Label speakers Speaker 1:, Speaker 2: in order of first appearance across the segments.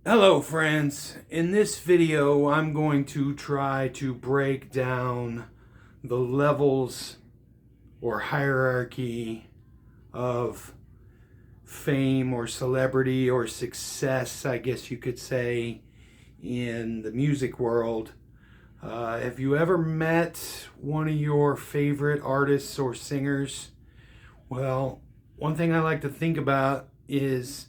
Speaker 1: Hello friends, in this video I'm going to try to break down the levels or hierarchy of fame or celebrity or success, I guess you could say, in the music world. Have you ever met one of your favorite artists or singers? Well, one thing I like to think about is,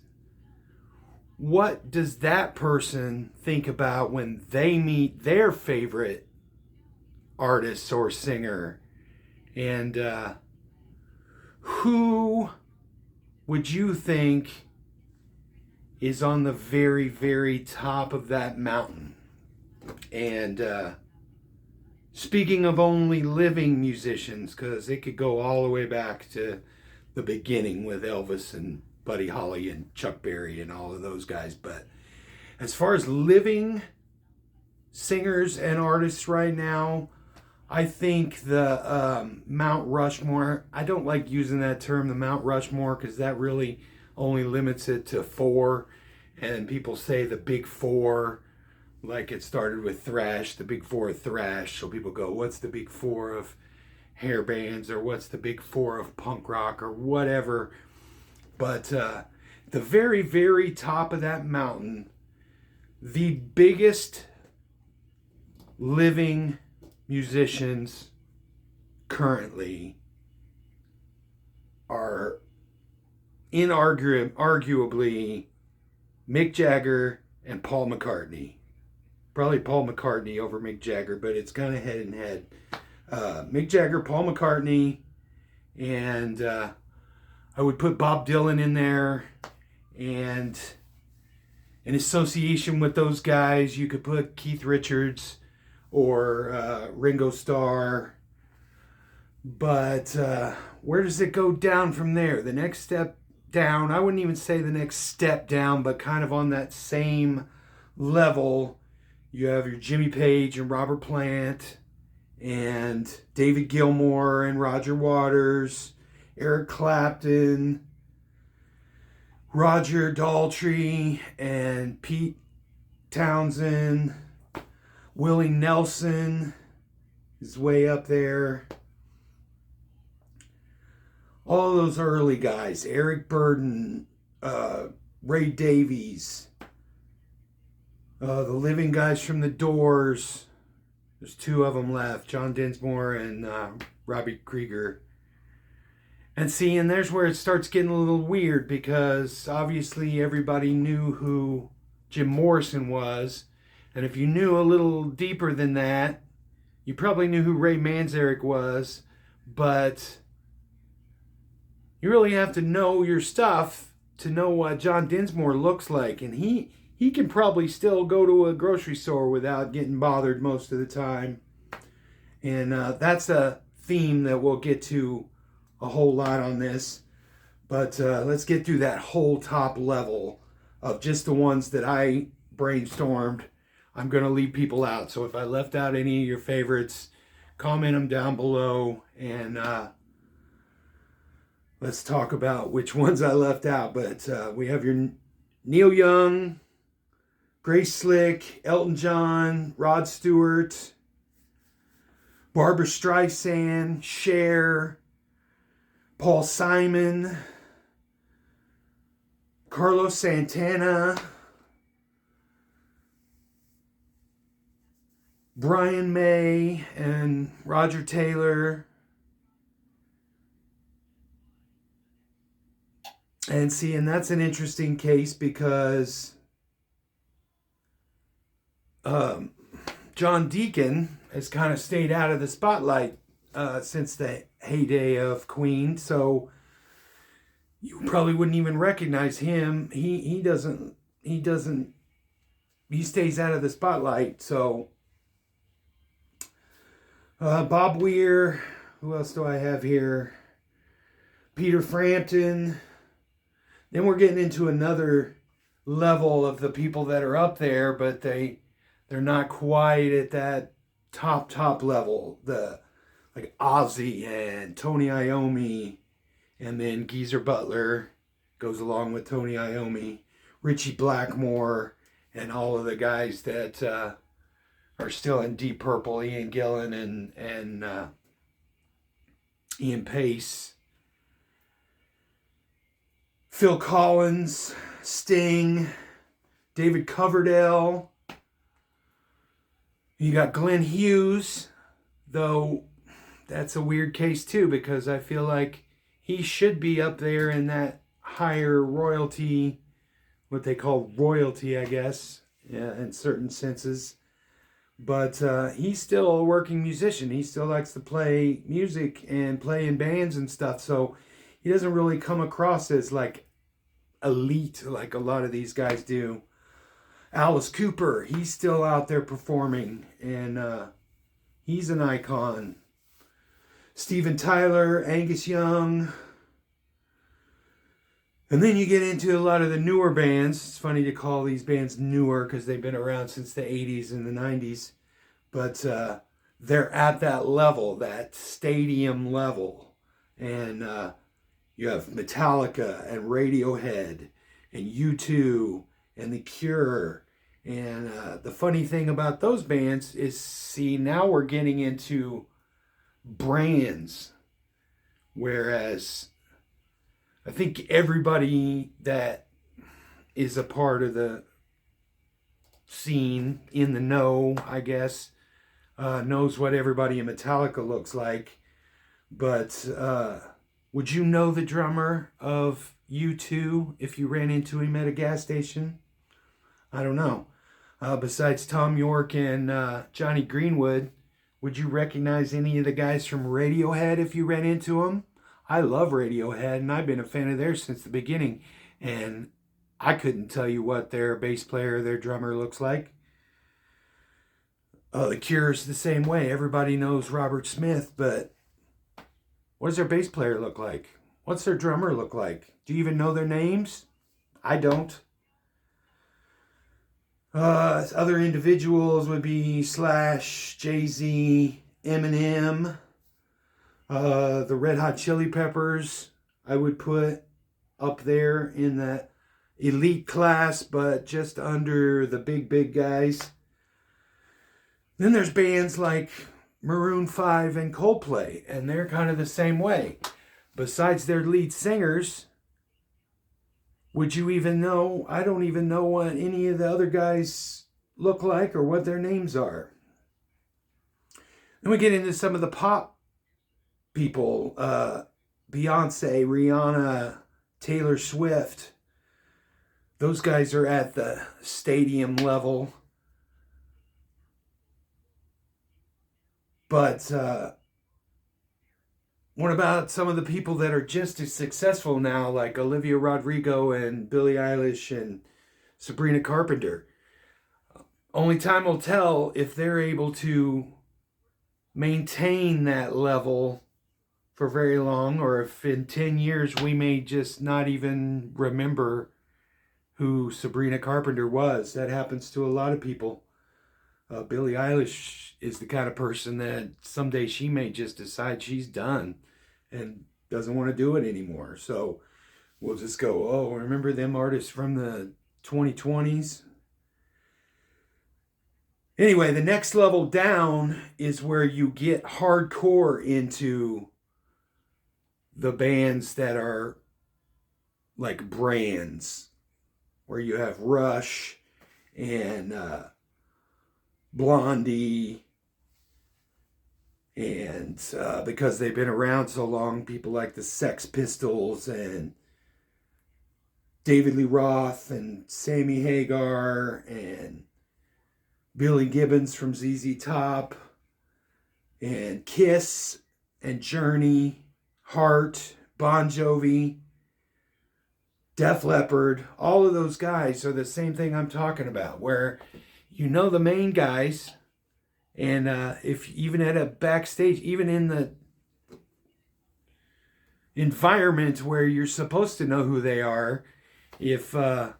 Speaker 1: what does that person think about when they meet their favorite artist or singer? And who would you think is on the very, very top of that mountain? And speaking of only living musicians, because it could go all the way back to the beginning with Elvis and Buddy Holly and Chuck Berry and all of those guys. But as far as living singers and artists right now, I think the Mount Rushmore, I don't like using that term, the Mount Rushmore, because that really only limits it to four. And people say the big four, like it started with thrash, the big four of thrash. So people go, what's the big four of hair bands, or what's the big four of punk rock, or whatever. But the very, very top of that mountain, the biggest living musicians currently are arguably Mick Jagger and Paul McCartney. Probably Paul McCartney over Mick Jagger, but it's kind of head and head. Mick Jagger, Paul McCartney, and I would put Bob Dylan in there. And in association with those guys, you could put Keith Richards or Ringo Starr. But where does it go down from there? The next step down, I wouldn't even say the next step down, but kind of on that same level, you have your Jimmy Page and Robert Plant and David Gilmour and Roger Waters, Eric Clapton, Roger Daltrey and Pete Townsend. Willie Nelson is way up there. All those early guys, Eric Burden, Ray Davies, the living guys from the Doors. There's two of them left, John Densmore and Robbie Krieger. And see, and there's where it starts getting a little weird, because obviously everybody knew who Jim Morrison was. And if you knew a little deeper than that, you probably knew who Ray Manzarek was. But you really have to know your stuff to know what John Densmore looks like. And he can probably still go to a grocery store without getting bothered most of the time. And that's a theme that we'll get to a whole lot on this. But let's get through that whole top level of just the ones that I brainstormed. I'm going to leave people out. So if I left out any of your favorites, comment them down below, and let's talk about which ones I left out. But we have your Neil Young, Grace Slick, Elton John, Rod Stewart, Barbra Streisand, Cher, Paul Simon, Carlos Santana, Brian May, and Roger Taylor. And see, and that's an interesting case, because John Deacon has kind of stayed out of the spotlight since the heyday of Queen, so you probably wouldn't even recognize him. He stays out of the spotlight. So Bob Weir, who else do I have here? Peter Frampton. Then we're getting into another level of the people that are up there, but they're not quite at that top level. Like Ozzy and Tony Iommi, and then Geezer Butler goes along with Tony Iommi, Richie Blackmore, and all of the guys that are still in Deep Purple, Ian Gillan and Ian Pace, Phil Collins, Sting, David Coverdale. You got Glenn Hughes, though that's a weird case too, because I feel like he should be up there in that higher royalty, what they call royalty, I guess, yeah, in certain senses. But he's still a working musician. He still likes to play music and play in bands and stuff. So he doesn't really come across as like elite like a lot of these guys do. Alice Cooper, he's still out there performing, and he's an icon. Steven Tyler, Angus Young. And then you get into a lot of the newer bands. It's funny to call these bands newer because they've been around since the 80s and the 90s. But they're at that level, that stadium level. And you have Metallica and Radiohead and U2 and The Cure. And the funny thing about those bands is, see, now we're getting into brands. Whereas I think everybody that is a part of the scene, in the know, I guess, knows what everybody in Metallica looks like. But would you know the drummer of U2 if you ran into him at a gas station? I don't know. Besides Tom York and Johnny Greenwood, would you recognize any of the guys from Radiohead if you ran into them? I love Radiohead, and I've been a fan of theirs since the beginning. And I couldn't tell you what their bass player, their drummer looks like. The Cure's the same way. Everybody knows Robert Smith, but what does their bass player look like? What's their drummer look like? Do you even know their names? I don't. Other individuals would be Slash, Jay-Z, Eminem, the Red Hot Chili Peppers. I would put up there in the elite class, but just under the big guys. Then there's bands like Maroon 5 and Coldplay, and they're kind of the same way. Besides their lead singers, would you even know? I don't even know what any of the other guys look like or what their names are. Then we get into some of the pop people. Beyonce, Rihanna, Taylor Swift. Those guys are at the stadium level. But what about some of the people that are just as successful now, like Olivia Rodrigo and Billie Eilish and Sabrina Carpenter? Only time will tell if they're able to maintain that level for very long, or if in 10 years we may just not even remember who Sabrina Carpenter was. That happens to a lot of people. Billie Eilish is the kind of person that someday she may just decide she's done and doesn't want to do it anymore. So we'll just go, oh, remember them artists from the 2020s? Anyway, the next level down is where you get hardcore into the bands that are like brands, where you have Rush and Blondie, and because they've been around so long, people like the Sex Pistols and David Lee Roth and Sammy Hagar and Billy Gibbons from ZZ Top and Kiss and Journey, Heart, Bon Jovi, Def Leppard. All of those guys are the same thing I'm talking about, where you know the main guys, and if even at a backstage, even in the environment where you're supposed to know who they are, if the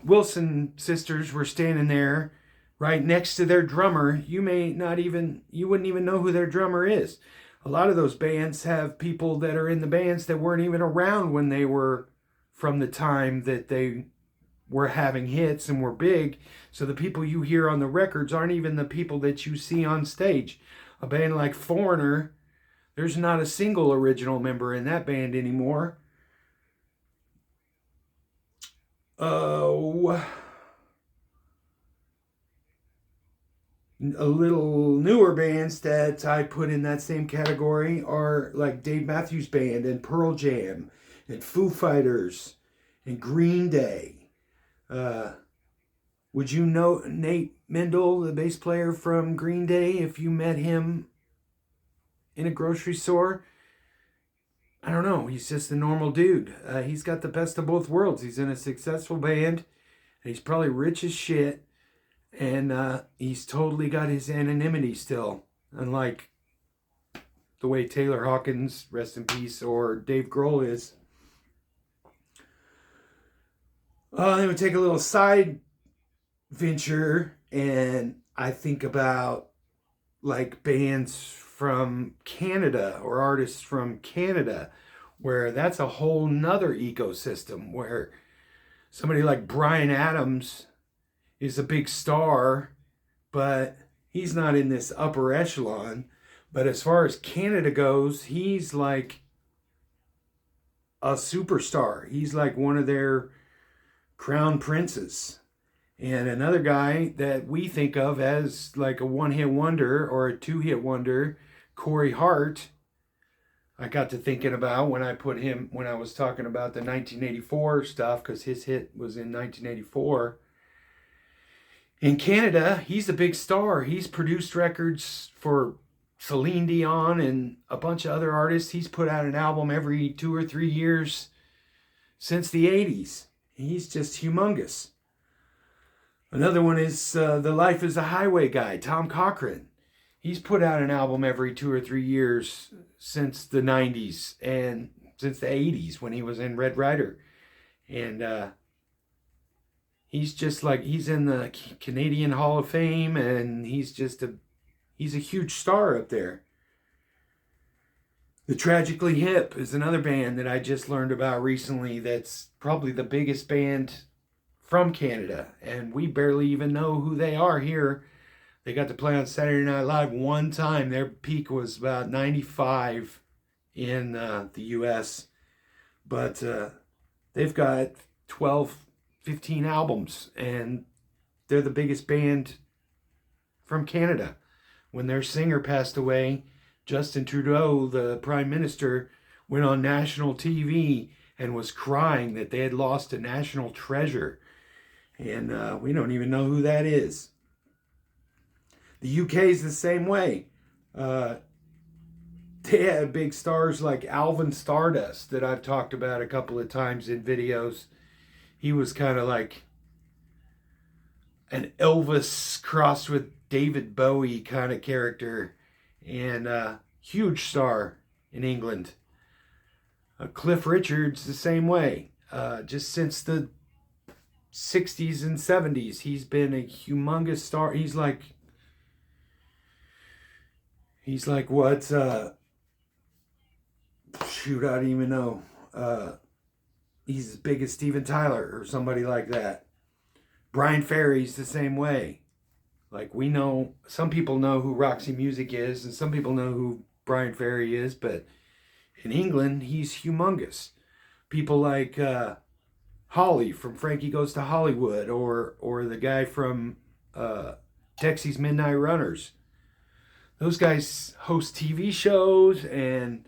Speaker 1: Wilson sisters were standing there right next to their drummer, you wouldn't even know who their drummer is. A lot of those bands have people that are in the bands that weren't even around when they were from the time that they were having hits and were big. So the people you hear on the records aren't even the people that you see on stage. A band like Foreigner, there's not a single original member in that band anymore. Oh, a little newer bands that I put in that same category are like Dave Matthews Band and Pearl Jam and Foo Fighters and Green Day. Would you know Nate Mendel, the bass player from Green Day, if you met him in a grocery store? I don't know. He's just a normal dude. He's got the best of both worlds. He's in a successful band. And he's probably rich as shit. And he's totally got his anonymity still. Unlike the way Taylor Hawkins, rest in peace, or Dave Grohl is. Then we take a little side venture. And I think about like bands from Canada or artists from Canada, where that's a whole nother ecosystem, where somebody like Bryan Adams is a big star, but he's not in this upper echelon. But as far as Canada goes, he's like a superstar. He's like one of their crown princes. And another guy that we think of as like a one-hit wonder or a two-hit wonder, Corey Hart, I got to thinking about when I was talking about the 1984 stuff, because his hit was in 1984. In Canada, he's a big star. He's produced records for Celine Dion and a bunch of other artists. He's put out an album every 2 or 3 years since the 80s. He's just humongous. Another one is the Life is a Highway guy, Tom Cochrane. He's put out an album every 2 or 3 years since the 90s and since the 80s when he was in Red Rider. And he's just like, he's in the Canadian Hall of Fame, and he's a huge star up there. The Tragically Hip is another band that I just learned about recently that's probably the biggest band from Canada, and we barely even know who they are here. They got to play on Saturday Night Live one time. Their peak was about 95 in the US, but they've got 12, 15 albums, and they're the biggest band from Canada. When their singer passed away, Justin Trudeau, the Prime Minister, went on national TV and was crying that they had lost a national treasure. And we don't even know who that is. The UK is the same way. They had big stars like Alvin Stardust that I've talked about a couple of times in videos. He was kind of like an Elvis crossed with David Bowie kind of character, and huge star in England. Cliff Richard's the same way. Just since the 60s and 70s, he's been a humongous star. He's like what, shoot, I don't even know. He's as big as Steven Tyler or somebody like that. Brian Ferry's the same way. Like, we know, some people know who Roxy Music is, and some people know who Brian Ferry is, but in England, he's humongous. People like Holly from Frankie Goes to Hollywood, or the guy from Dexy's Midnight Runners. Those guys host TV shows, and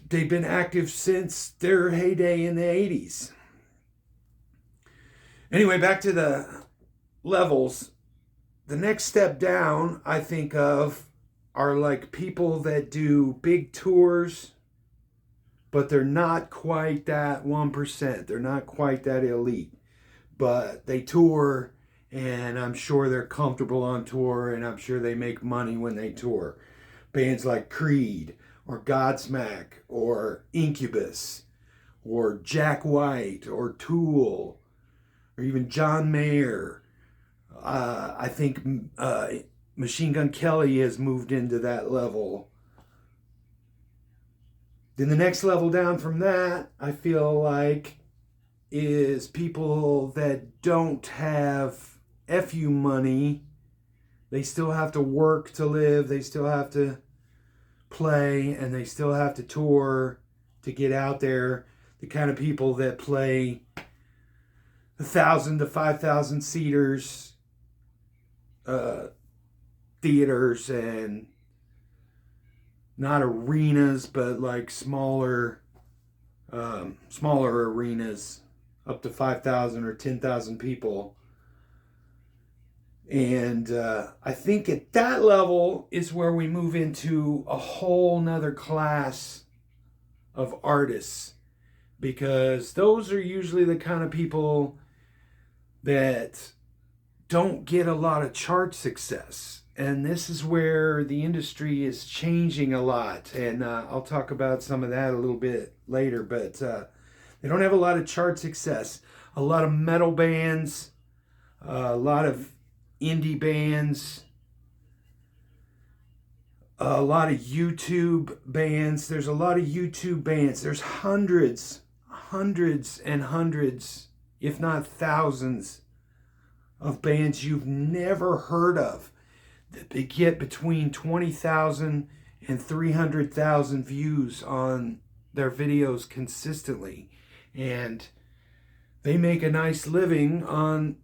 Speaker 1: they've been active since their heyday in the 80s. Anyway, back to the levels. The next step down, I think of, are like people that do big tours, but they're not quite that 1%. They're not quite that elite. But they tour, and I'm sure they're comfortable on tour, and I'm sure they make money when they tour. Bands like Creed, or Godsmack, or Incubus, or Jack White, or Tool, or even John Mayer. I think Machine Gun Kelly has moved into that level. Then the next level down from that, I feel like, is people that don't have FU money. They still have to work to live. They still have to play, and they still have to tour to get out there. The kind of people that play 1,000 to 5,000 seaters, theaters, and not arenas, but like smaller arenas, up to 5,000 or 10,000 people. And I think at that level is where we move into a whole nother class of artists, because those are usually the kind of people that don't get a lot of chart success. And this is where the industry is changing a lot. And I'll talk about some of that a little bit later. But they don't have a lot of chart success. A lot of metal bands, a lot of indie bands, a lot of YouTube bands. There's a lot of YouTube bands. There's hundreds and hundreds, if not thousands, of bands you've never heard of that they get between 20,000 and 300,000 views on their videos consistently. And they make a nice living on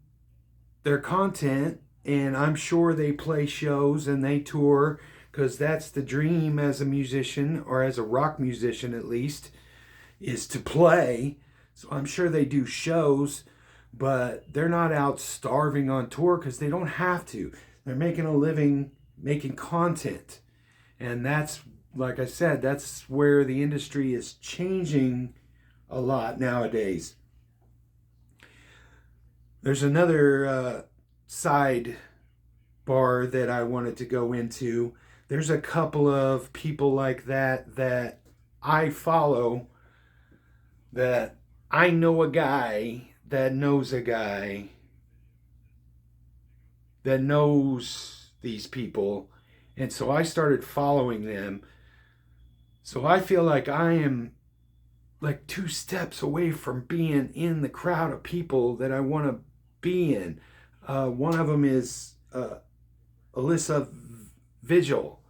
Speaker 1: their content, and I'm sure they play shows and they tour, because that's the dream as a musician, or as a rock musician at least, is to play. So I'm sure they do shows, but they're not out starving on tour because they don't have to. They're making a living making content. And that's, like I said, that's where the industry is changing a lot nowadays. There's another side bar that I wanted to go into. There's a couple of people like that I follow, that I know a guy that knows a guy that knows these people. And so I started following them. So I feel like I am like 2 steps away from being in the crowd of people that I want to be in. One of them is Alyssa Vigil.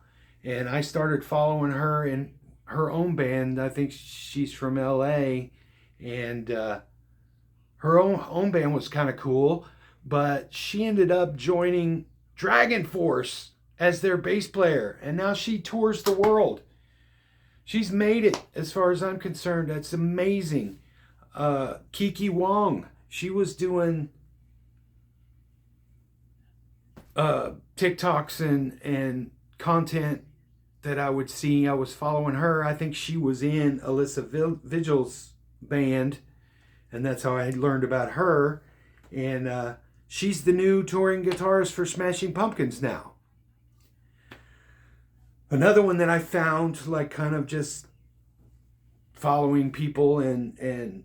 Speaker 1: And I started following her in her own band. I think she's from LA. And her own band was kind of cool. But she ended up joining Dragon Force as their bass player. And now she tours the world. She's made it, as far as I'm concerned. That's amazing. Kiki Wong, she was doing TikToks and content that I would see. I was following her. I think she was in Alyssa Vigil's band, and that's how I learned about her. And she's the new touring guitarist for Smashing Pumpkins now. Another one that I found, like, kind of just following people and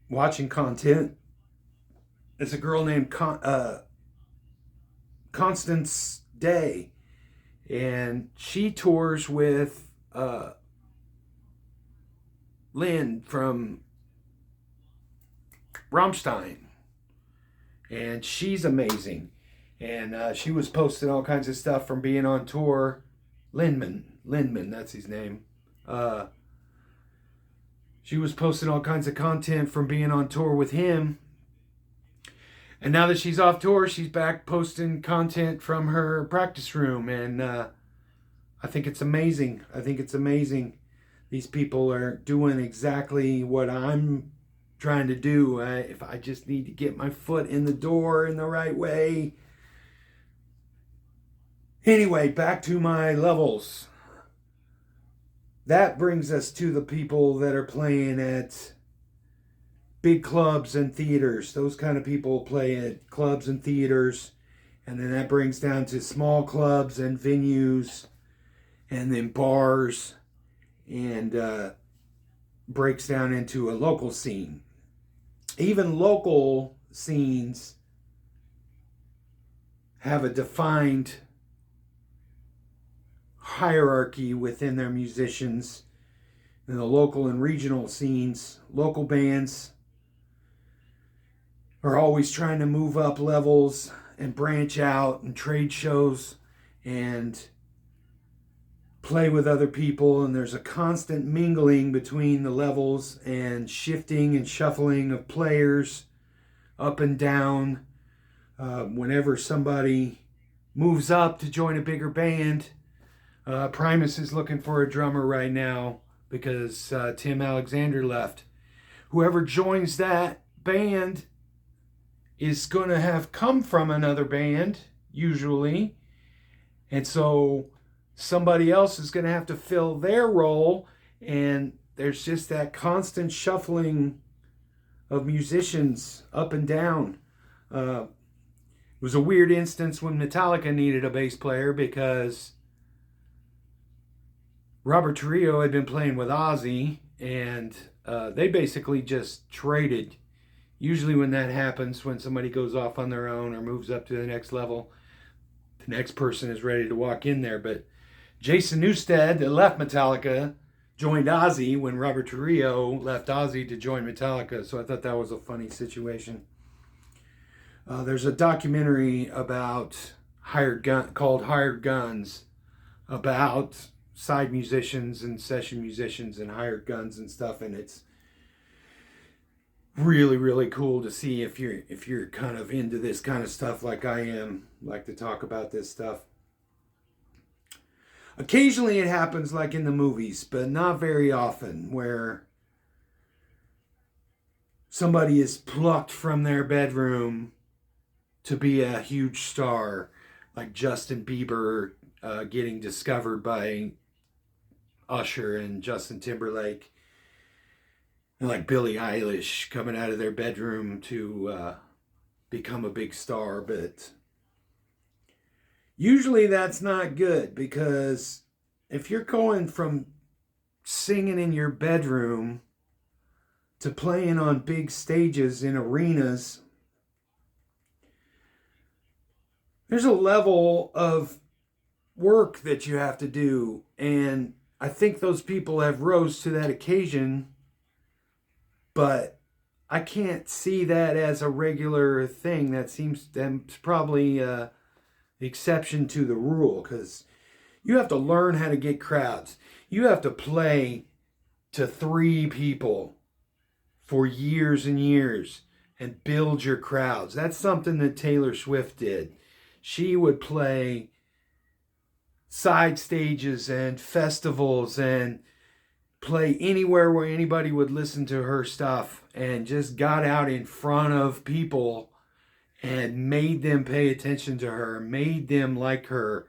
Speaker 1: watching content, is a girl named Constance Day. And she tours with Lynn from Rammstein. And she's amazing. And she was posting all kinds of stuff from being on tour. Lindman, that's his name. She was posting all kinds of content from being on tour with him. And now that she's off tour, she's back posting content from her practice room. And I think it's amazing. These people are doing exactly what I'm trying to do. If I just need to get my foot in the door in the right way. Anyway, back to my levels. That brings us to the people that are playing at big clubs and theaters. Those kind of people play at clubs and theaters. And then that brings down to small clubs and venues, and then bars, and breaks down into a local scene. Even local scenes have a defined hierarchy within their musicians in the local and regional scenes. Local bands are always trying to move up levels and branch out and trade shows and play with other people, and there's a constant mingling between the levels and shifting and shuffling of players up and down. Whenever somebody moves up to join a bigger band, Primus is looking for a drummer right now because Tim Alexander left. Whoever joins that band is going to have come from another band, usually. And so somebody else is going to have to fill their role. And there's just that constant shuffling of musicians up and down. It was a weird instance when Metallica needed a bass player because Robert Trujillo had been playing with Ozzy, and they basically just traded. Usually when that happens, when somebody goes off on their own or moves up to the next level, the next person is ready to walk in there. But Jason Newsted, that left Metallica, joined Ozzy when Robert Trujillo left Ozzy to join Metallica. So I thought that was a funny situation. There's a documentary about called Hired Guns, about side musicians and session musicians and hired guns and stuff, and it's really, really cool to see if you're kind of into this kind of stuff like I am, like to talk about this stuff. Occasionally it happens like in the movies, but not very often, where somebody is plucked from their bedroom to be a huge star, like Justin Bieber getting discovered by Usher and Justin Timberlake, and like Billie Eilish coming out of their bedroom to become a big star. But usually that's not good, because if you're going from singing in your bedroom to playing on big stages in arenas, there's a level of work that you have to do, and I think those people have rose to that occasion, but I can't see that as a regular thing. That's probably the exception to the rule, because you have to learn how to get crowds. You have to play to 3 people for years and years and build your crowds. That's something that Taylor Swift did. She would play side stages and festivals and play anywhere where anybody would listen to her stuff, and just got out in front of people and made them pay attention to her, made them like her.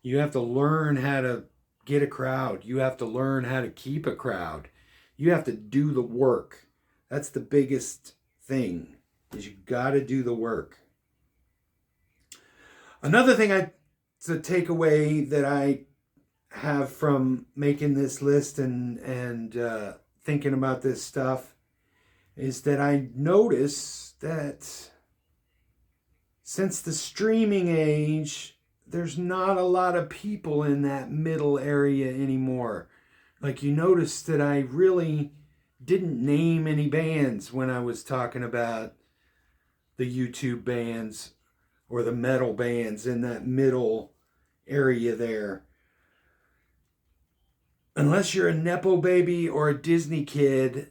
Speaker 1: You have to learn how to get a crowd. You have to learn how to keep a crowd. You have to do the work. That's the biggest thing, is you got to do the work. Another thing the takeaway that I have from making this list and thinking about this stuff is that I notice that since the streaming age, there's not a lot of people in that middle area anymore. Like, you notice that I really didn't name any bands when I was talking about the YouTube bands or the metal bands in that middle area there. Unless you're a Nepo baby or a Disney kid,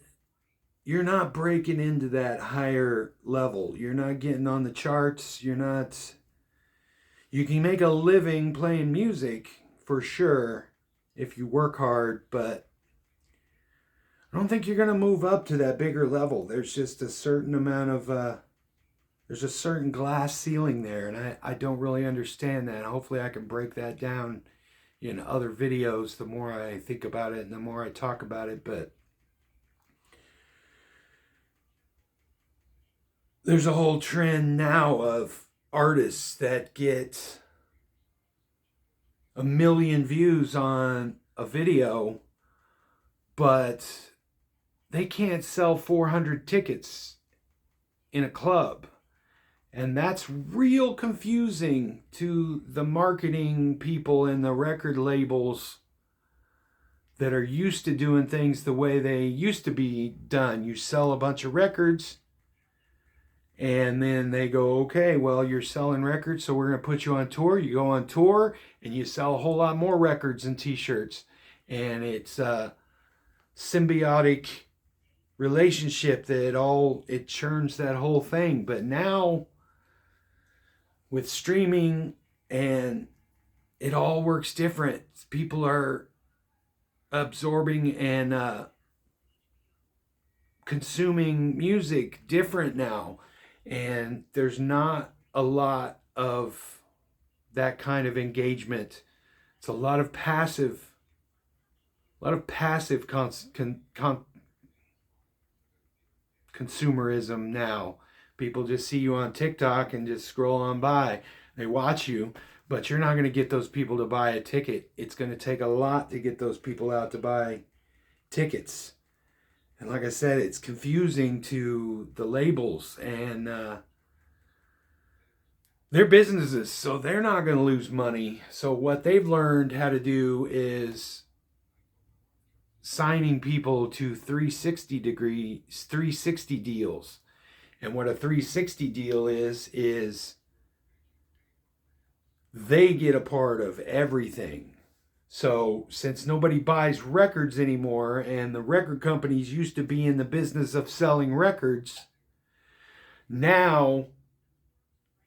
Speaker 1: you're not breaking into that higher level. You're not getting on the charts. You can make a living playing music for sure if you work hard, but I don't think you're going to move up to that bigger level. There's just a certain amount of, there's a certain glass ceiling there, and I don't really understand that. Hopefully I can break that down in other videos the more I think about it and the more I talk about it. But there's a whole trend now of artists that get 1 million views on a video, but they can't sell 400 tickets in a club. And that's real confusing to the marketing people and the record labels that are used to doing things the way they used to be done. You sell a bunch of records, and then they go, okay, well, you're selling records, so we're going to put you on tour. You go on tour, and you sell a whole lot more records and t-shirts. And it's a symbiotic relationship that it churns that whole thing. But now, with streaming, and it all works different. People are absorbing and consuming music different now, and there's not a lot of that kind of engagement. It's a lot of passive consumerism now. People just see you on TikTok and just scroll on by. They watch you, but you're not going to get those people to buy a ticket. It's going to take a lot to get those people out to buy tickets. And like I said, it's confusing to the labels and their businesses, so they're not going to lose money. So what they've learned how to do is signing people to 360 deals. And what a 360 deal is they get a part of everything. So since nobody buys records anymore, and the record companies used to be in the business of selling records, now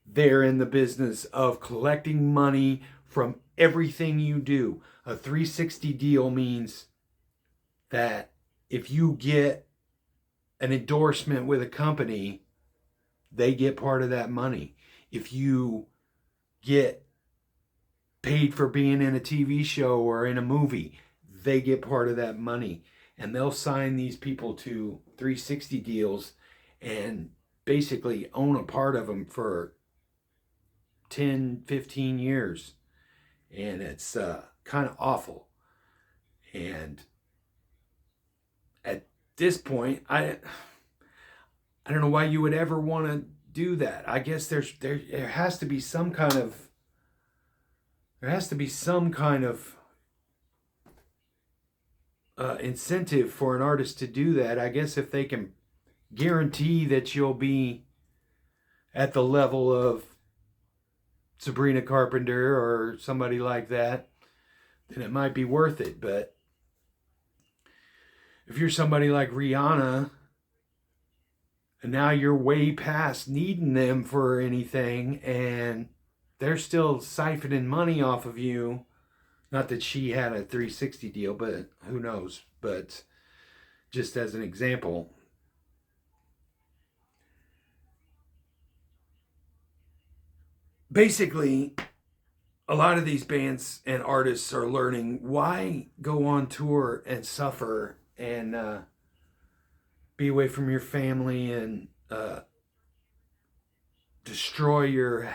Speaker 1: they're in the business of collecting money from everything you do. A 360 deal means that if you get an endorsement with a company, they get part of that money. If you get paid for being in a TV show or in a movie, they get part of that money. And they'll sign these people to 360 deals and basically own a part of them for 10, 15 years. And it's kind of awful. And at this point, I don't know why you would ever want to do that. I guess there has to be some kind of incentive for an artist to do that. I guess if they can guarantee that you'll be at the level of Sabrina Carpenter or somebody like that, then it might be worth it. But if you're somebody like Rihanna, and now you're way past needing them for anything, and they're still siphoning money off of you. Not that she had a 360 deal, but who knows? But just as an example, basically, a lot of these bands and artists are learning why go on tour and suffer and be away from your family and destroy your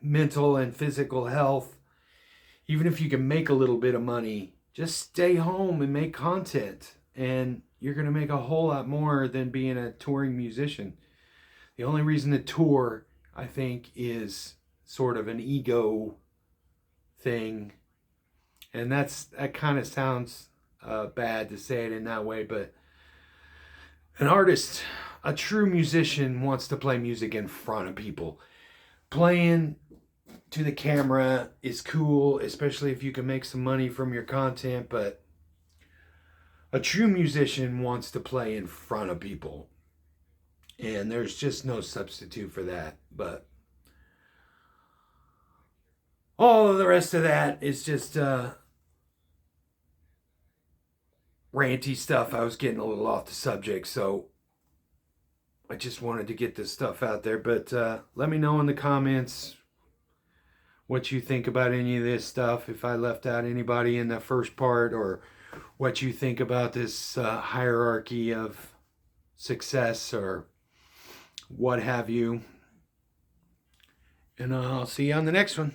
Speaker 1: mental and physical health. Even if you can make a little bit of money, just stay home and make content, and you're going to make a whole lot more than being a touring musician. The only reason to tour, I think, is sort of an ego thing, and that kind of sounds bad to say it in that way, but an artist, a true musician, wants to play music in front of people. Playing to the camera is cool, especially if you can make some money from your content, but a true musician wants to play in front of people, and there's just no substitute for that. But all of the rest of that is just ranty stuff. I was getting a little off the subject, so I just wanted to get this stuff out there. But let me know in the comments what you think about any of this stuff, if I left out anybody in the first part, or what you think about this hierarchy of success or what have you. And I'll see you on the next one.